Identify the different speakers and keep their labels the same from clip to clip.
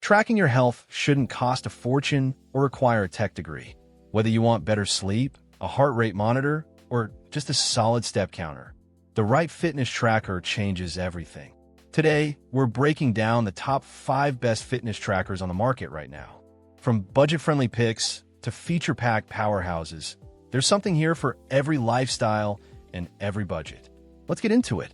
Speaker 1: Tracking your health shouldn't cost a fortune or require a tech degree. Whether you want better sleep, a heart rate monitor, or just a solid step counter, the right fitness tracker changes everything. Today, we're breaking down the top 5 best fitness trackers on the market right now. From budget-friendly picks to feature-packed powerhouses, there's something here for every lifestyle and every budget. Let's get into it.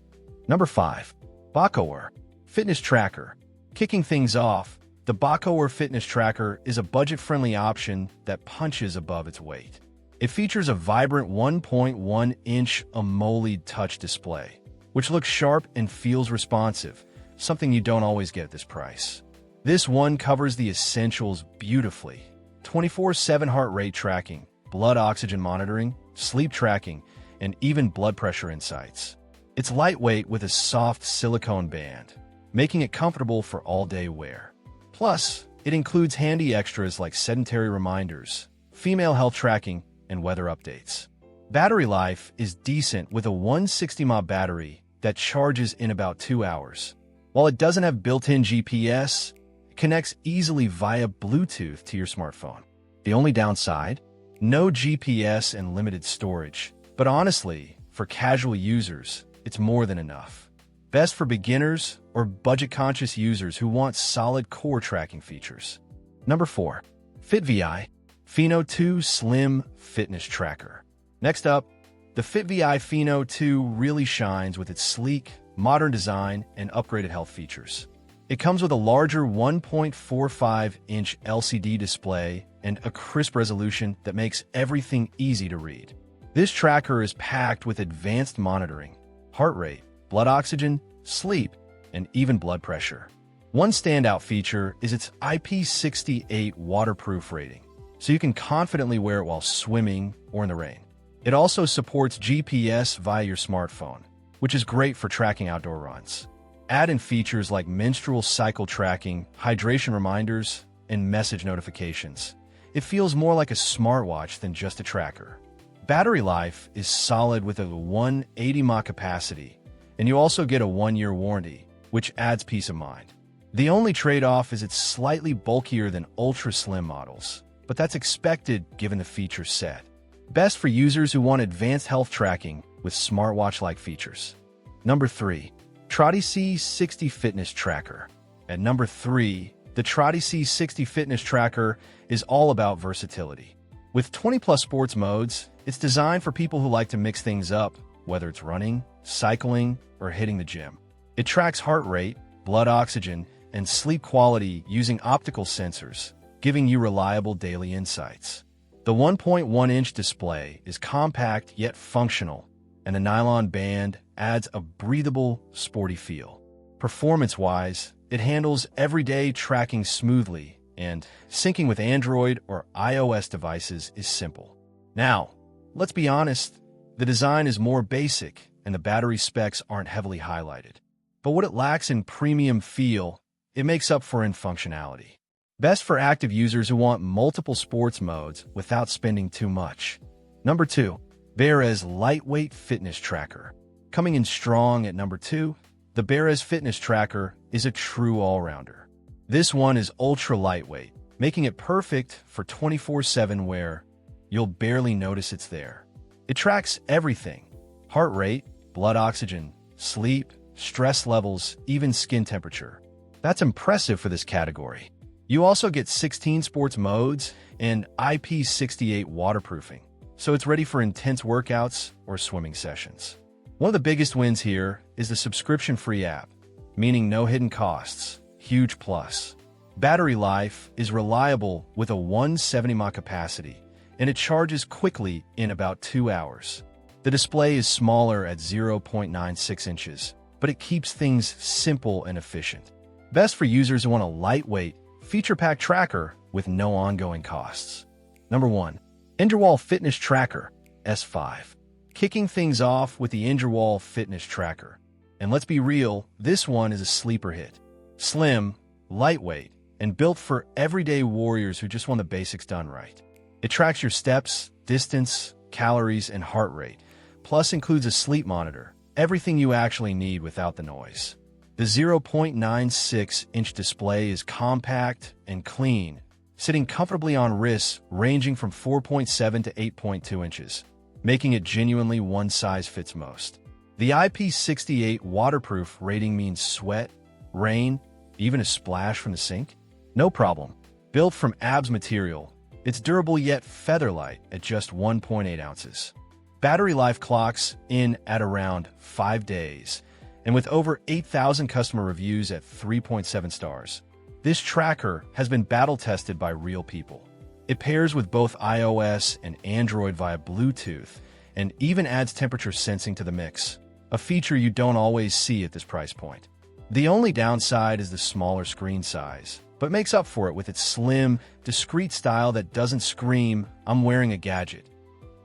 Speaker 1: Number 5. Bakoor Fitness Tracker. Kicking things off, the Bakoor Fitness Tracker is a budget-friendly option that punches above its weight. It features a vibrant 1.1-inch AMOLED touch display, which looks sharp and feels responsive, something you don't always get at this price. This one covers the essentials beautifully: 24/7 heart rate tracking, blood oxygen monitoring, sleep tracking, and even blood pressure insights. It's lightweight with a soft silicone band, making it comfortable for all-day wear. Plus, it includes handy extras like sedentary reminders, female health tracking, and weather updates. Battery life is decent with a 160 mAh battery that charges in about 2 hours. While it doesn't have built-in GPS, it connects easily via Bluetooth to your smartphone. The only downside? No GPS and limited storage. But honestly, for casual users, it's more than enough. Best for beginners or budget-conscious users who want solid core tracking features. Number 4. Fitvii Fino 2 Slim Fitness Tracker. Next up, the Fitvii Fino 2 really shines with its sleek, modern design and upgraded health features. It comes with a larger 1.45-inch LCD display and a crisp resolution that makes everything easy to read. This tracker is packed with advanced monitoring, heart rate, blood oxygen, sleep, and even blood pressure. One standout feature is its IP68 waterproof rating, so you can confidently wear it while swimming or in the rain. It also supports GPS via your smartphone, which is great for tracking outdoor runs. Add in features like menstrual cycle tracking, hydration reminders, and message notifications. It feels more like a smartwatch than just a tracker. Battery life is solid with a 180 mAh capacity, and you also get a 1-year warranty, which adds peace of mind. The only trade-off is it's slightly bulkier than ultra-slim models, but that's expected given the feature set. Best for users who want advanced health tracking with smartwatch-like features. Number 3. Troty C60 Fitness Tracker. At number 3, the Troty C60 Fitness Tracker is all about versatility. With 20-plus sports modes, it's designed for people who like to mix things up, whether it's running, cycling, or hitting the gym. It tracks heart rate, blood oxygen, and sleep quality using optical sensors, giving you reliable daily insights. The 1.1-inch display is compact yet functional, and the nylon band adds a breathable, sporty feel. Performance-wise, it handles everyday tracking smoothly, and syncing with Android or iOS devices is simple. Now, let's be honest, the design is more basic and the battery specs aren't heavily highlighted. But what it lacks in premium feel, it makes up for in functionality. Best for active users who want multiple sports modes without spending too much. Number 2. Barez Lightweight Fitness Tracker. Coming in strong at number 2, the Barez Fitness Tracker is a true all-rounder. This one is ultra lightweight, making it perfect for 24/7 wear. You'll barely notice it's there. It tracks everything: heart rate, blood oxygen, sleep, stress levels, even skin temperature. That's impressive for this category. You also get 16 sports modes and IP68 waterproofing, so it's ready for intense workouts or swimming sessions. One of the biggest wins here is the subscription-free app, meaning no hidden costs. Huge plus. Battery life is reliable with a 170 mAh capacity, and it charges quickly in about 2 hours. The display is smaller at 0.96 inches, but it keeps things simple and efficient. Best for users who want a lightweight, feature-packed tracker with no ongoing costs. Number 1. Engerwall Fitness Tracker S5. Kicking things off with the Engerwall Fitness Tracker. And let's be real, this one is a sleeper hit. Slim, lightweight, and built for everyday warriors who just want the basics done right. It tracks your steps, distance, calories, and heart rate, plus includes a sleep monitor, everything you actually need without the noise. The 0.96-inch display is compact and clean, sitting comfortably on wrists ranging from 4.7 to 8.2 inches, making it genuinely one size fits most. The IP68 waterproof rating means sweat, rain, even a splash from the sink? No problem. Built from ABS material, it's durable yet feather-light at just 1.8 ounces. Battery life clocks in at around 5 days, and with over 8,000 customer reviews at 3.7 stars. This tracker has been battle-tested by real people. It pairs with both iOS and Android via Bluetooth, and even adds temperature sensing to the mix, a feature you don't always see at this price point. The only downside is the smaller screen size, but makes up for it with its slim, discreet style that doesn't scream, "I'm wearing a gadget."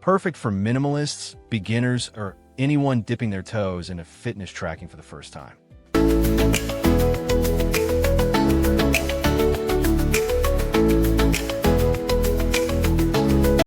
Speaker 1: Perfect for minimalists, beginners, or anyone dipping their toes into fitness tracking for the first time.